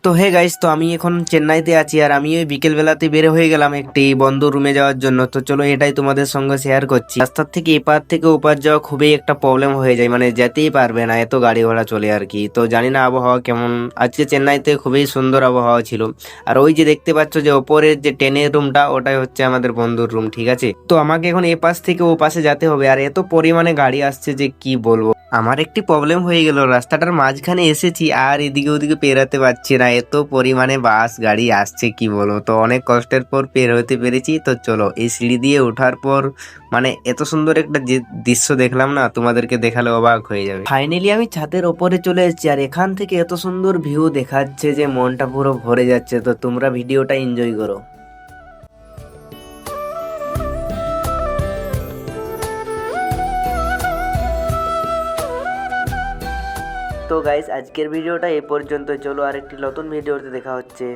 তো hey guys, তো আমি এখন চেন্নাইতে আছি আর আমি ওই বিকেল বেলাতে বের হয়ে গেলাম একটি বন্ধু রুমে যাওয়ার জন্য। তো চলো এটাই তোমাদের সঙ্গে শেয়ার করছি। রাস্তার থেকে এপার থেকে ওপার যাওয়া খুবই একটা প্রবলেম হয়ে যায়, মানে যেতেই পারবে না, এত গাড়ি ঘোড়া চলে আর কি। তো জানি না আবহাওয়া কেমন। আজকে চেন্নাইতে খুবই সুন্দর আবহাওয়া ছিল। আর ওই যে দেখতে পাচ্ছ যে ওপরের যে ট্রেনের রুমটা, ওটাই হচ্ছে আমাদের বন্ধুর রুম, ঠিক আছে। তো আমাকে এখন এ পাশ থেকে ও পাশে যেতে হবে, আর এত পরিমাণে গাড়ি আসছে যে কি বলবো। আমার একটি প্রবলেম হয়ে গেল, রাস্তাটার মাঝখানে এসেছি আর এদিকে ওদিকে পেরোতে পারছি না, এত পরিমাণে বাস গাড়ি আসছে কি বলবো। তো অনেক কষ্টের পর পের হতে পেরেছি। তো চলো এই সিঁড়ি দিয়ে ওঠার পর মানে এত সুন্দর একটা যে দৃশ্য দেখলাম না, তোমাদেরকে দেখালে অবাক হয়ে যাবে। ফাইনালি আমি ছাদের ওপরে চলে এসেছি আর এখান থেকে এত সুন্দর ভিউ দেখাচ্ছে যে মনটা পুরো ভরে যাচ্ছে। তো তোমরা ভিডিওটা এনজয় করো। তো গাইস, আজকের ভিডিওটা এ পর্যন্ত। চলো আরেকটি নতুন ভিডিওতে দেখা হচ্ছে।